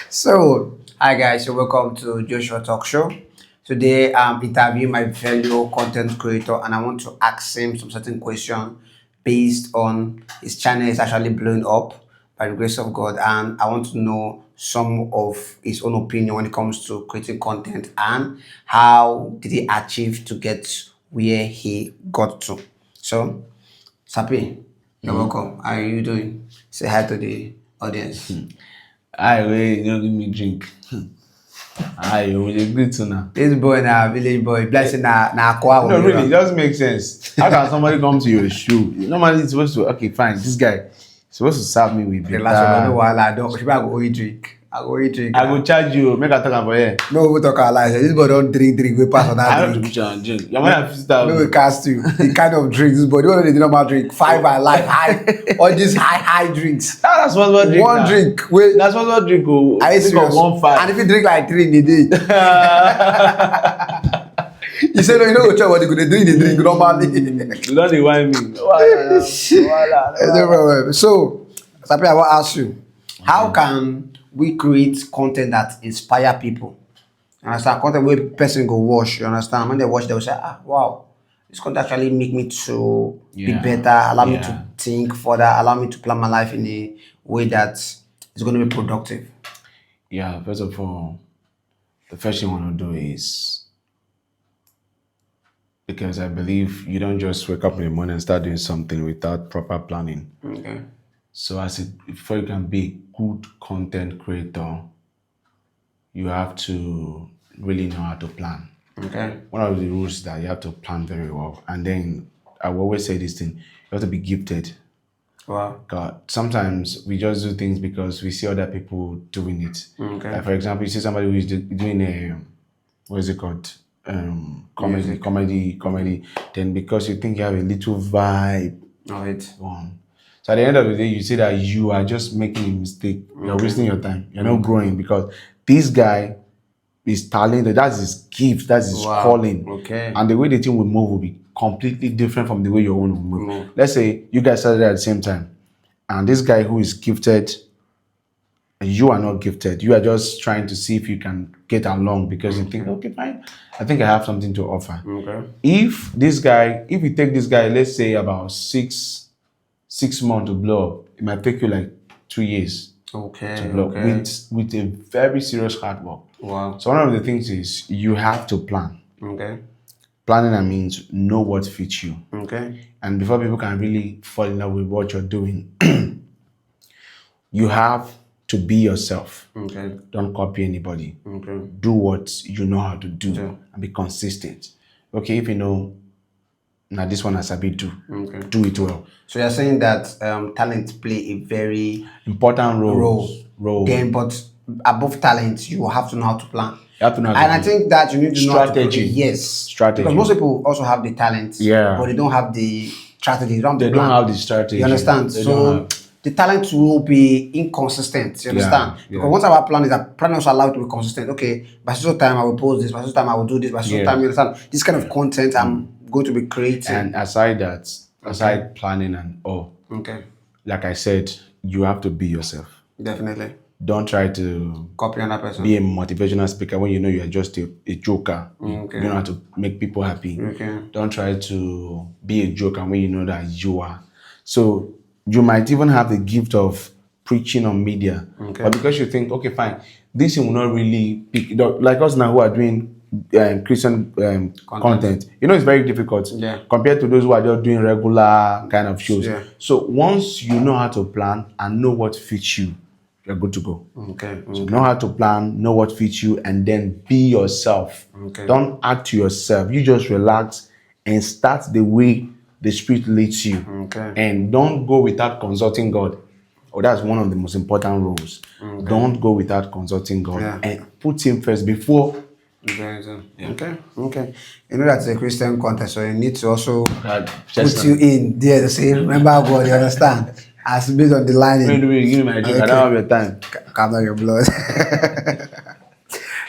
So, hi guys, so welcome to Joshua Talk Show. Today I'm interviewing my fellow content creator and I want to ask him some certain question based on his channel is actually blowing up by the grace of God, and I want to know some of his own opinion when it comes to creating content and how did he achieve to get where he got to. So, Sapi, you're welcome. How are you doing? Say hi to the audience. I wait, you don't give me drink. You will agree to now. This boy na village boy, blessing na aqua. No, really, it doesn't make sense. How can somebody come to your show? Normally, it's supposed to, okay, fine, this guy is supposed to serve me with The beer. last one, no wahala. I don't. Should I go eat drink? I go eat drink. I will charge you, make a talk about here. No, we talk our lies. This boy don't drink. We pass on I that have to drink. put you on drink. Your money 50,000. No, we cast you. The kind of drinks this boy. You know the normal drink. 5 by life high. All these high drinks. That's what drink. One now. drink. Wait. That's what drink. Oh, Are you think of serious? 1.5. And if you drink like 3 in a day, you say no, you know what you go they drink normally. You don't dey whine me. No problem. So, Sapi, I want to ask you, how can we create content that inspire people? You understand? Content where person go watch, you understand? When they watch, they will say, wow, this content actually make me to be better, allow me to think further, allow me to plan my life in a way that is going to be productive. Yeah, first of all, the first thing I want to do is, because I believe you don't just wake up in the morning and start doing something without proper planning. Okay. So before you can be a good content creator, you have to really know how to plan. Okay. One of the rules is that you have to plan very well. And then I will always say this thing, you have to be gifted. Wow. God, sometimes we just do things because we see other people doing it. Okay. Like for example, you see somebody who is doing a, what is it called? Comedy. Then because you think you have a little vibe Of it. on. So at the end of the day, you see that you are just making a mistake. You're wasting your time. You're not growing because this guy is talented. That's his gift. That's his calling. Okay. And the way the thing will move will be completely different from the way your own will move. Let's say you guys started at the same time, and this guy who is gifted, you are not gifted. You are just trying to see if you can get along because you think, okay, fine, I think I have something to offer. Okay. If you take this guy, let's say about six months to blow up, it might take you like 2 years Okay. to blow up with a very serious hard work. Wow. So one of the things is you have to plan. Okay. Planning that means know what fits you. Okay. And before people can really fall in love with what you're doing, you have to be yourself. Okay. Don't copy anybody. Okay. Do what you know how to do and be consistent. Okay, if you know, now this one has a bit do it well. So you're saying that talent play a very Important role. Then, but above talent, you have to know how to plan. You have to know how to And I plan. think that you need to know how to Strategy. create- Yes. Strategy. Because most people also have the talent. Yeah. But they don't have the strategy. They don't They don't have the strategy. You understand? They don't So have- the talent will be inconsistent. You understand? Yeah. Because once our plan is that plan also allowed to be consistent. Okay, by so time I will post this, by so time I will do this, by so time you understand this kind of content I'm going to be creating. And aside planning and all, Okay. like I said, you have to be yourself. Definitely. Don't try to Copy another person. be a motivational speaker when you know you are just a joker. Okay. You don't know how to make people happy. Okay. Don't try to be a joker when you know that you are. So you might even have the gift of preaching on media. Okay. But because you think, okay, fine, this will not really pick, like us now who are doing Christian content. You know, it's very difficult compared to those who are just doing regular kind of shows. Yeah. So once you know how to plan and know what fits you, you're good to go. Okay. So know how to plan, know what fits you, and then be yourself. Okay. Don't act to yourself. You just relax and start the way the Spirit leads you. Okay. And don't go without consulting God. Oh, that's one of the most important rules. Okay. Don't go without consulting God. Yeah. And put Him first before. Okay. Okay. You know that's a Christian context, so you need to also God, put you in there to say, remember God, you understand? As based on the line. Give me my drink. I don't have your time. Calm down your blood.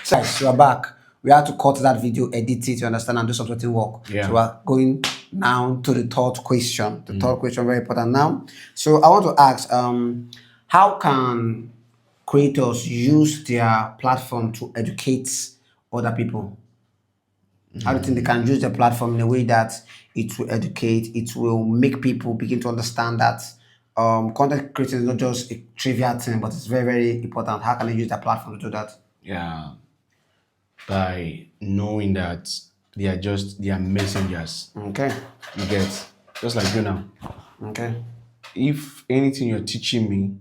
So we're back. We had to cut that video, edit it, you understand, and do some certain work. Yeah. So we're going now to the third question. The third question, very important now. So I want to ask, how can creators use their platform to educate other people? How do you think they can use the platform in a way that it will educate, it will make people begin to understand that content creating is not just a trivial thing, but it's very, very important. How can they use the platform to do that? Yeah, by knowing that they are messengers. Okay, You get, just like you now. okay, If anything you're teaching me,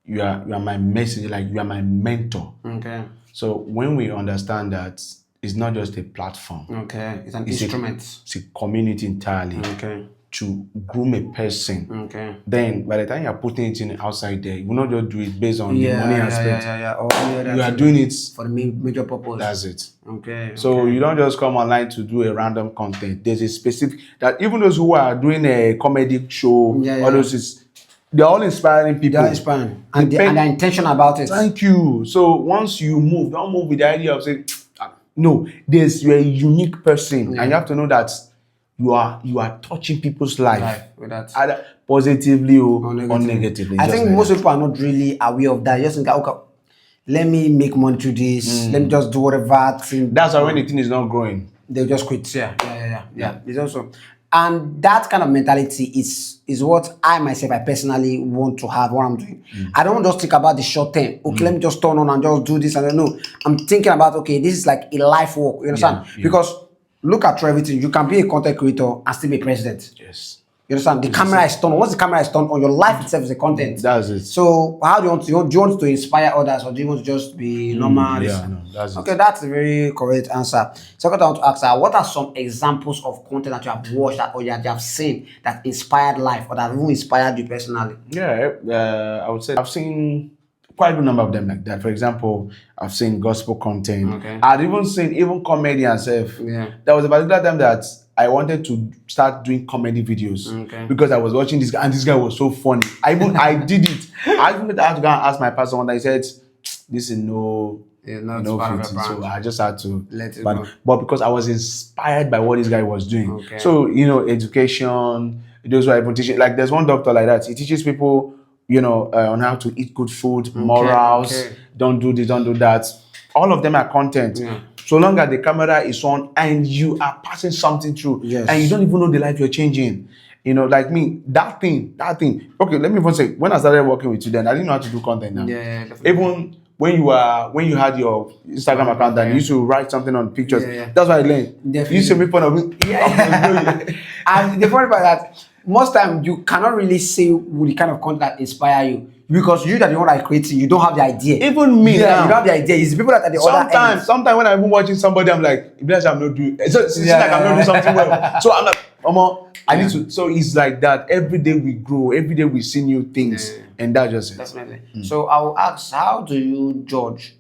you are my messenger, like you are my mentor. okay, So when we understand that it's not just a platform, okay. It's an it's instrument. it's a community entirely Okay, to groom a person. okay. Then by the time you're putting it in outside there, you will not just do it based on the Yeah, money yeah, aspect. yeah. Or any other You are thing doing it, for the major purpose. that's it. Okay. So okay. you don't just come online to do a random content. There's a specific that even those who are doing a comedy show, Yeah, yeah. all those is they're all inspiring people. They are inspiring, and Depend- they're intentional about it. Thank you. So once you move, don't move with the idea of saying, no, you're a unique person, and you have to know that you are touching people's life, With that. either positively or Or negatively. I just think like most that. people are not really aware of that. Just think, okay, let me make money through this. Let me just do whatever thing. That's why when the thing is not growing. They'll just quit. Yeah. It's also, and that kind of mentality is what I myself, I personally want to have. What I'm doing, I don't just think about the short term. Okay, let me just turn on and just do this, and then no, I'm thinking about, okay, this is like a life work. You understand? Yeah. Because look at everything. You can be a content creator and still be president. Yes. You understand? The camera is turned on. Once the camera is turned on, your life itself is a content. That's it. So how do you want? Do you want to inspire others, or do you want to just be normal? Yeah, no, that's Okay, it. that's a very correct answer. Second, I want to ask her, what are some examples of content that you have watched that, or that you have seen that inspired life, or that even inspired you personally? Yeah, I would say I've seen quite a good number of them like that. For example, I've seen gospel content. Okay. I've even seen even comedy and stuff. Yeah. There was a particular time that I wanted to start doing comedy videos Okay. because I was watching this guy and this guy was so funny. I did it. I even had to go and ask my pastor one day. He said, "This is no part of fit." a brand. So I just had to Let it go. but because I was inspired by what this guy was doing. Okay. So education, those who are even teaching. Like there's one doctor like that. He teaches people, on how to eat good food, morals. okay. Don't do this, don't do that. All of them are content. Yeah. So long as the camera is on and you are passing something through, Yes. and you don't even know the life you're changing. Like me, that thing. Okay, let me even say, when I started working with you, then I didn't know how to do content now. Yeah, definitely. Even when you had your Instagram account and you used to write something on pictures, Yeah. that's what I learned. Definitely. You used to make fun of me. And the funny part that most time you cannot really say with the kind of content that inspire you, because you that the one that creating, you don't have the idea. Even me Yeah, now. you don't have the idea. It's the people that are the other end. Sometimes when I'm even watching somebody, I'm like, I'm not doing. It's like I'm not doing something well. So I'm like, I need to. So it's like that. Every day we grow. Every day we see new things, and that's just it. Definitely. So I will ask, how do you judge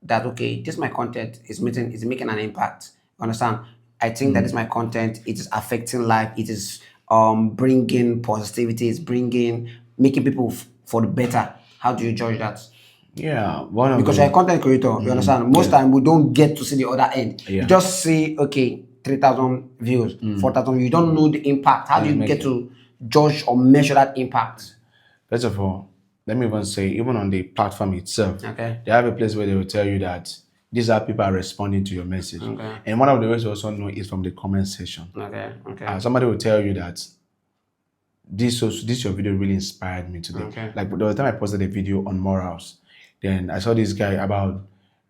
that? Okay, this my content is making an impact. Understand? I think that is my content. It is affecting life. It is bringing positivity. It's making people for the better. How do you judge that? Yeah, Because you're a content creator, you understand. Most time we don't get to see the other end. Yeah. You just see, okay, 3,000 views, 4,000. You don't know the impact. How do you get to judge or measure that impact? First of all, let me even say, even on the platform itself, Okay. they have a place where they will tell you that these are people are responding to your message. Okay. And one of the ways to also know is from the comment section. Okay. Somebody will tell you that this your video really inspired me today. Okay. Like there was a time I posted a video on morals. Then I saw this guy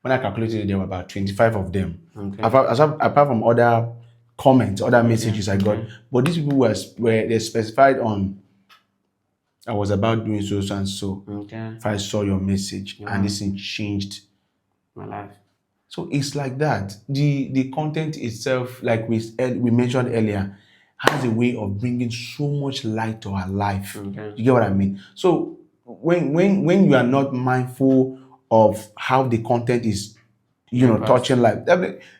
when I calculated it, there were about 25 of them. Okay. Apart from other comments, other messages I got. But these people they specified on, I was about doing so and so. Okay. If I saw your message and this thing changed My life. so it's like that. The content itself, like we mentioned earlier, has a way of bringing so much light to our life. Okay. You get what I mean? So when you are not mindful of how the content is, touching life,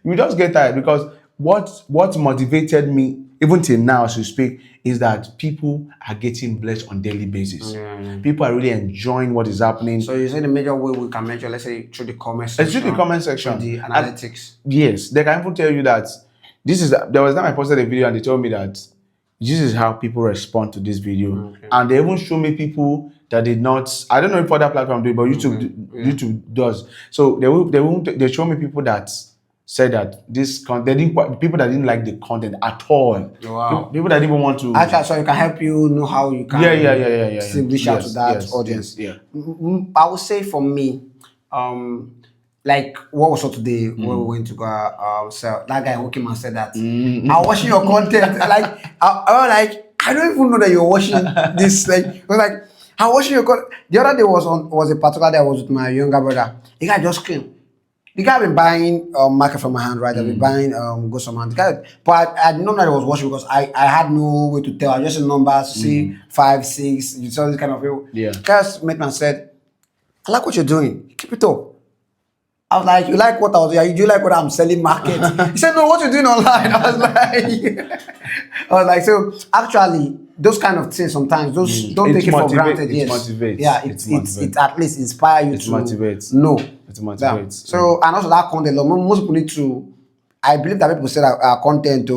you just get tired because what motivated me even till now as we speak is that people are getting blessed on daily basis. Yeah. People are really enjoying what is happening. So you say the major way we can measure, let's say through the comment section. It's through the comment section. Through the And- analytics. Yes, they can even tell you that there was time I posted a video and they told me that this is how people respond to this video. Okay. And they even show me people that did not. I don't know if other platforms do, but YouTube does. So they show me people that said that they didn't people that didn't like the content at all. Wow. People that didn't even want to. Actually, so you can help you know how you can still reach out to that audience. I would say for me, like what we saw today when we went to go so that guy who came and said that I'm watching your content. Like I was like, I don't even know that you're watching this. Like I was like, I'm watching your content. The other day was a particular day I was with my younger brother. The guy just came. The guy been buying market from my hand, right? I've been buying go some hand. The guy, but I didn't know that he was watching because I had no way to tell. I just numbers, see 5, 6, you saw this kind of people. Yeah. Guys met me and said, I like what you're doing. Keep it up. I was like, you like what I was doing? Do you like what I'm selling market? He said, no, what you doing online? I was like, so actually, those kind of things sometimes, those don't take it for granted. It motivates. Yeah, it at least inspire you to motivates. know. It motivates. So and also that content, most people need to. I believe that people say that our content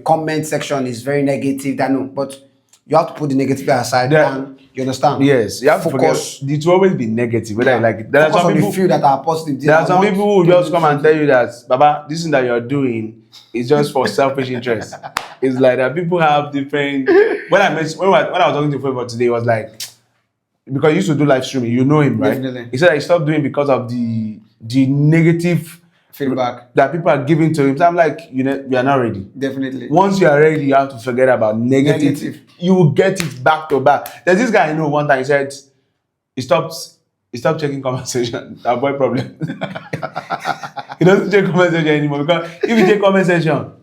comment section is very negative. That no, but you have to put the negative aside and you understand. Yes, you have focus. To forget. It will always be negative. Whether like it. There are some people that are positive. There are some people who just come and tell you that, Baba, this thing that you're doing is just for selfish interest. It's like that people have different. When I was talking to Favor today, it was like, because he used to do live streaming, you know him, right? Definitely. He said he stopped doing because of the negative feedback that people are giving to him. So I'm like, we are not ready. Definitely. Once you are ready, you have to forget about negative. You will get it back to back. There's this guy I know one time, he said he stopped checking conversation to avoid problem. He doesn't check comment section anymore because if you check comment section,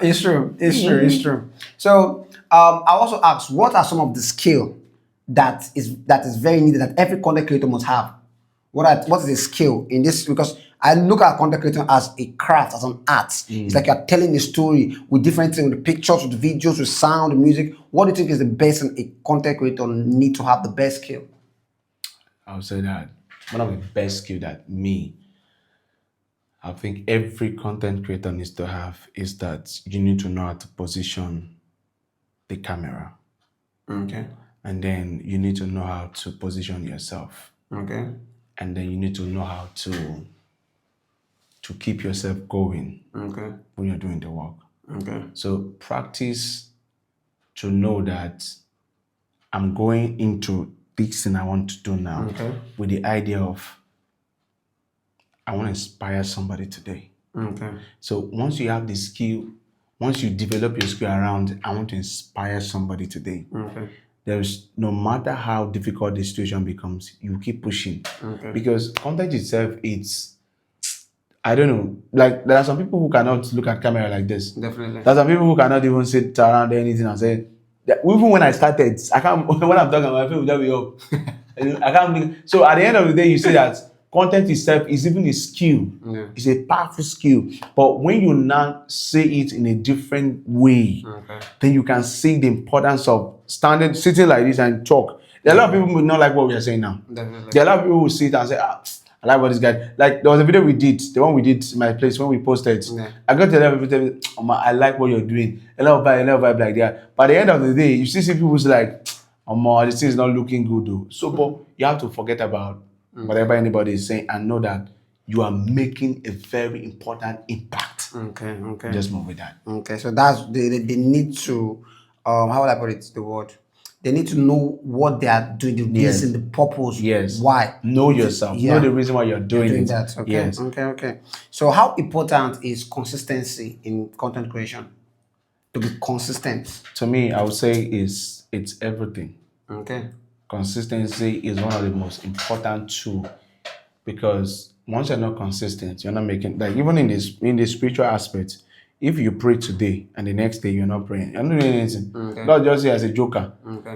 it's true. It's true. So I also asked, what are some of the skill that is very needed that every content creator must have? What is the skill in this? Because I look at content creating as a craft, as an art. It's like you're telling a story with different things, with the pictures, with the videos, with sound, music. What do you think is the best and a content creator need to have the best skill? I would say that one of the best skill that I think every content creator needs to have is that you need to know how to position the camera. Okay. And then you need to know how to position yourself. Okay. And then you need to know how to keep yourself going when you're doing the work. Okay. So practice to know that I'm going into this thing I want to do now with the idea of I want to inspire somebody today. Okay. So once you have the skill, once you develop your skill around I want to inspire somebody today. Okay. There's no matter how difficult the situation becomes, you keep pushing. Okay. Because content itself, it's I don't know. Like there are some people who cannot look at camera like this. Definitely. There are some people who cannot even sit around anything and say. Even when I started, I can't. When I'm talking, my face will just be up. I can't. So at the end of the day, you see that content itself is even a skill. Yeah. It's a powerful skill. But when you now say it in a different way, then you can see the importance of sitting like this and talk. There are a lot of people who not like what we are saying now. Definitely. There are a lot of people who sit and say, I like what this guy. Like there was a video we did, the one we did in my place when we posted. Yeah. I got to tell people, I like what you're doing. A lot of vibe like that. But at the end of the day, you see people who's like, this thing is not looking good though. So but you have to forget about whatever anybody is saying and know that you are making a very important impact. Okay. Just move with that. Okay. So that's they need to how would I put it? The word. They need to know what they are doing, the reason, the purpose. Yes. Why. Know yourself. Yeah. Know the reason why you're doing it. That. Okay. Yes. Okay. So how important is consistency in content creation? To be consistent. To me, I would say it's everything. Okay. Consistency is one of the most important tools because once you're not consistent, you're not making like even in the spiritual aspect. If you pray today and the next day you're not praying, you're not doing anything. God just see as a joker.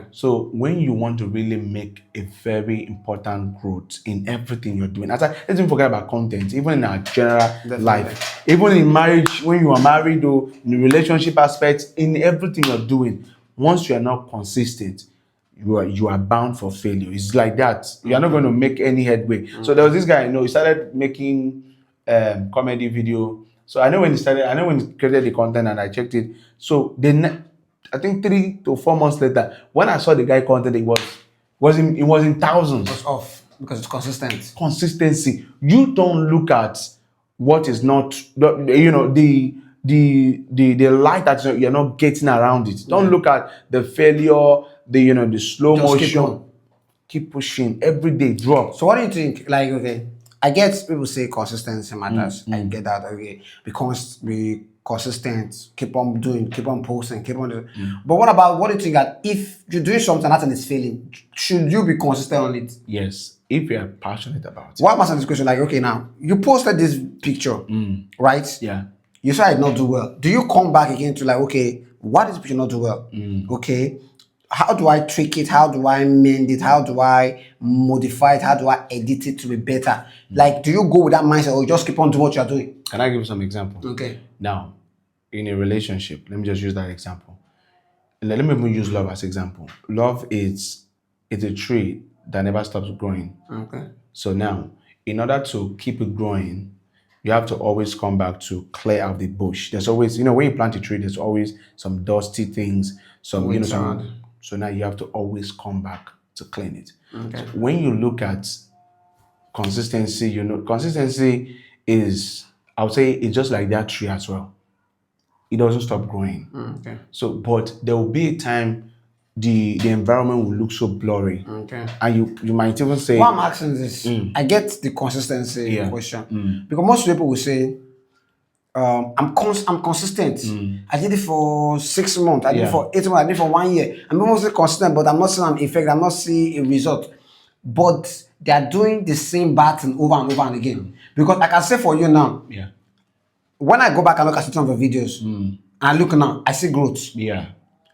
So when you want to really make a very important growth in everything you're doing, let's even forget about content, even in our general life, even in marriage, when you are married or in the relationship aspect, in everything you're doing, once you are not consistent, you are bound for failure. It's like that. You are not going to make any headway. So there was this guy I know, he started making comedy video. So I know when he created the content and I checked it. So then I think 3 to 4 months later, when I saw the guy content, it was It was in thousands. It's off because it's consistent. Consistency. You don't look at what is not the light that you're not getting around it. Don't look at the failure, the slow Just keep motion. on. Keep pushing every day. Drop. So what do you think? Like, okay, I get people say consistency matters. I get that. Okay, be consistent. Keep on doing. Keep on posting. Keep on doing. But what do you think that if you're doing something and is failing, should you be consistent on it? Yes, if you are passionate about it. Why am I asking this question? Like, okay, now you posted this picture, right? Yeah. You saw it not do well. Do you come back again to like, okay, why did this picture not do well? Okay, how do I tweak it? How do I mend it? How do I modify it? How do I edit it to be better? Like, do you go with that mindset or you just keep on doing what you're doing? Can I give you some examples? Okay. Now, in a relationship, let me just use that example. Let me even use love as example. Love is a tree that never stops growing. Okay. So now, in order to keep it growing, you have to always come back to clear out the bush. There's always, when you plant a tree, there's always some dusty things, so now you have to always come back to clean it. Okay. So when you look at consistency, consistency is, I would say, it's just like that tree as well. It doesn't stop growing. Okay. So, but there will be a time the environment will look so blurry. Okay. And you might even say, Why I'm asking this, I get the consistency question because most people will say, I'm consistent. I did it for 6 months. I did it for 8 months. I did it for 1 year. I'm mostly consistent, but I'm not seeing an effect. I'm not seeing a result. But they are doing the same pattern over and over and again. Because I can say for you now, when I go back and look at some of the videos, and I look now, I see growth. Yeah.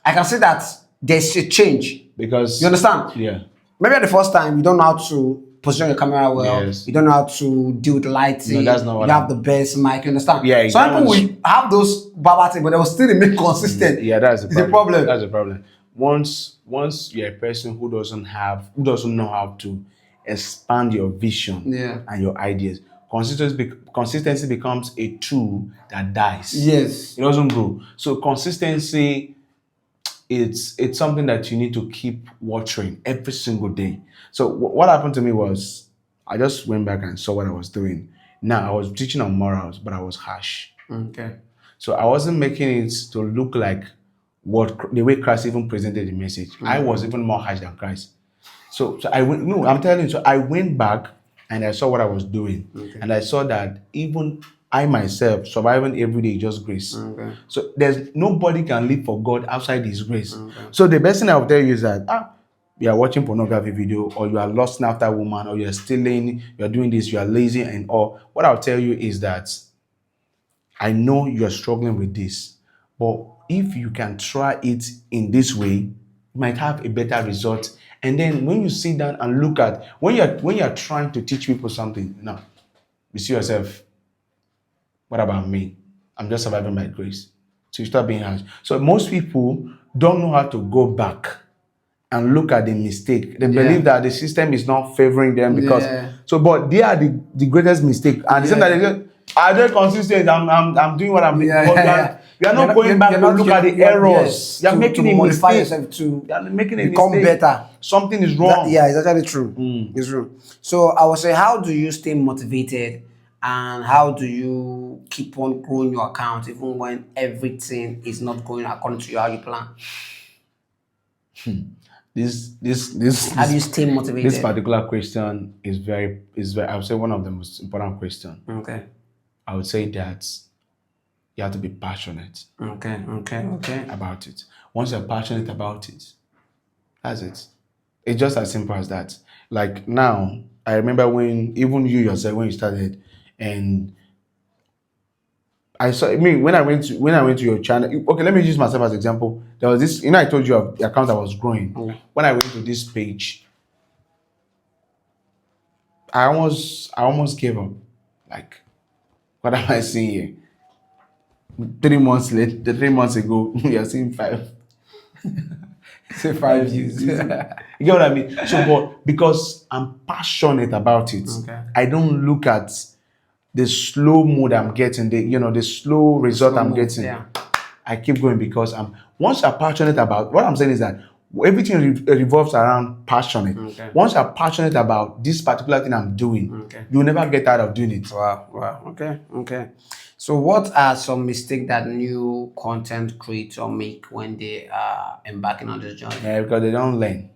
I can see that there's a change. Because You understand? Yeah. Maybe at the first time, you don't know how to position your camera well. Yes. You don't know how to deal with lighting. No, that's not what you have the best mic. You understand? Yeah, Some people exactly. will have those baba things, but they will still remain consistent. Yeah, that's the It's problem. a problem. That's the problem. Once you're a person who doesn't know how to expand your vision and your ideas, consistency becomes a tool that dies. Yes. It doesn't grow. So consistency, it's something that you need to keep watering every single day. So what happened to me was I just went back and saw what I was doing. Now I was teaching on morals, but I was harsh. Okay. So I wasn't making it to look like the way Christ even presented the message. I was even more harsh than Christ. So I went. No, I'm telling you. So I went back and I saw what I was doing, and I saw that even I myself surviving every day is just grace. Okay. So there's nobody can live for God outside His grace. So the best thing I will tell you is that you are watching pornography video, or you are lusting after a woman, or you are stealing, you are doing this, you are lazy, and all. What I'll tell you is that I know you are struggling with this, but if you can try it in this way, you might have a better result. And then when you sit down and look at when you're trying to teach people something, now you see yourself, what about me? I'm just surviving by grace. So you start being harsh. So most people don't know how to go back and look at the mistake. They believe that the system is not favoring them because but they are the greatest mistake. And the same that they say, are they consistent? I'm doing what I'm doing. You are not going back to look at the errors. You are making a modify mistake. yourself to You are making a become mistake. better. Something is wrong. It's actually true. It's true. So I would say, how do you stay motivated, and how do you keep on growing your account even when everything is not going according to how you plan? This How do you stay motivated? This particular question is very I would say one of the most important questions. Okay. I would say that you have to be passionate Okay. about it. Once you're passionate about it, that's it. It's just as simple as that. Like now, I remember when even you yourself when you started, and when I went to your channel. Okay, let me use myself as example. There was this, I told you the account that was growing. When I went to this page, I almost gave up. Like, what am I seeing here? 3 months later, 3 months ago, you're seeing 5. Say 5 views. You get what I mean? So, but because I'm passionate about it, I don't look at the slow mood I'm getting, the slow result I'm getting. I keep going because once you're passionate about what I'm saying is that everything revolves around passionate. Okay. Once you're passionate about this particular thing I'm doing, Okay. you'll never get tired of doing it. Wow. Okay. So, what are some mistakes that new content creators make when they are embarking on this journey? Yeah, because they don't learn.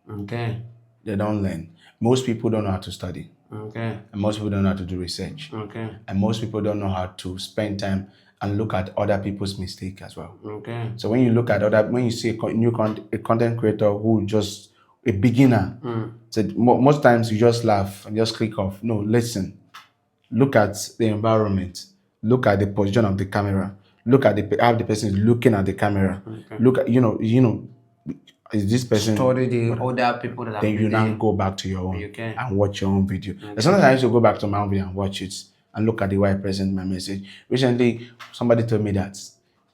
Okay. They don't learn. Most people don't know how to study. Okay. And most people don't know how to do research. Okay. And most people don't know how to spend time and look at other people's mistake as well. Okay. So when you look at when you see a content creator who just a beginner, so most times you just laugh and just click off. No, listen. Look at the environment. Look at the position of the camera. Look at how the person is looking at the camera. Look at is this person? Study the other people that have Then you been now there. go back to your own Okay. and watch your own video. And sometimes I used to go back to my own video and watch it and look at the way I present my message. Recently, somebody told me that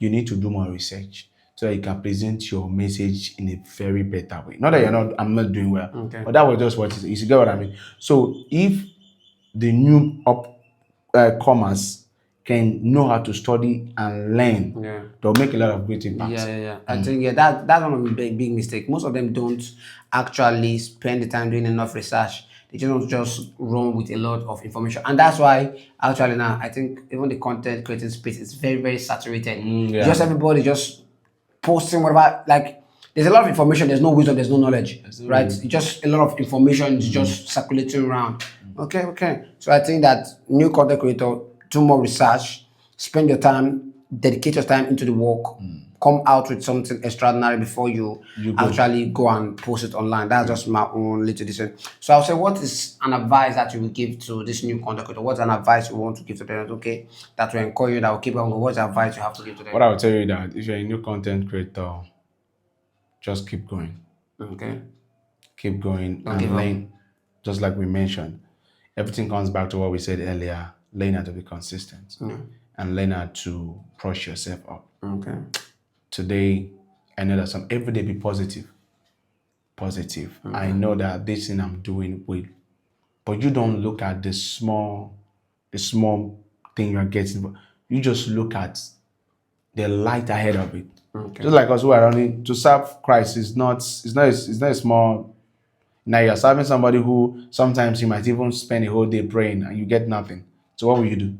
you need to do more research so that you can present your message in a very better way. Not that I'm not doing well, Okay. but that was just what it is. You get what I mean? So if the new comers can know how to study and learn, Yeah. they'll make a lot of great impact. Yeah. I think that's one of the big mistake. Most of them don't actually spend the time doing enough research. They just run with a lot of information, and that's why actually now I think even the content creating space is very very saturated. yeah. Just everybody just posting whatever. Like there's a lot of information. There's no wisdom. There's no knowledge. Right? It's just a lot of information is just circulating around. Okay. So I think that new content creator do more research, spend your time, dedicate your time into the work, come out with something extraordinary before you actually go and post it online. That's just my own little decision. So I'll say, what is an advice that you will give to this new content creator? What's an advice you want to give to them? Okay, that will encourage you, that will keep on going. What's the advice you have to give to them? What I would tell you that if you're a new content creator, just keep going. Okay. Keep going give and up. learn. Just like we mentioned, everything comes back to what we said earlier. Learn how to be consistent and learn how to brush yourself up. Okay. Today, I know that every day be positive. I know that this thing I'm doing will, but you don't look at the small thing you're getting. You just look at the light ahead of it. Okay. Just like us who are running to serve Christ is not a small. Now you're serving somebody who sometimes you might even spend a whole day praying and you get nothing. So what will you do?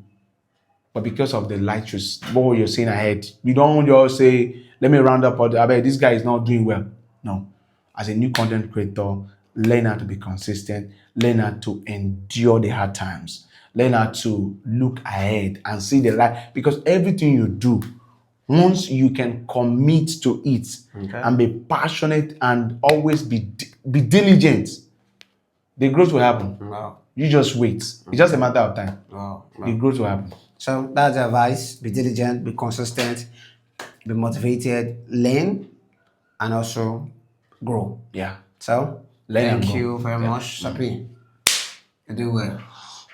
But because of the light, what you're seeing ahead, you don't just say, let me round up, I bet this guy is not doing well. No. As a new content creator, learn how to be consistent, learn how to endure the hard times, learn how to look ahead and see the light. Because everything you do, once you can commit to it and be passionate and always be diligent, the growth will happen. Wow. You just wait. It's just a matter of time. Wow. The growth will happen. So that's the advice. Be diligent, be consistent, be motivated, learn, and also grow. Yeah. So Learn and thank grow. you very much, Sapi. You do well.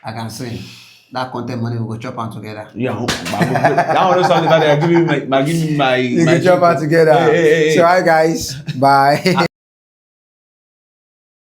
I can see that content money we go chop on together. Yeah. That one is something that I give me my You can chop on together. Hey. So hi guys. Bye.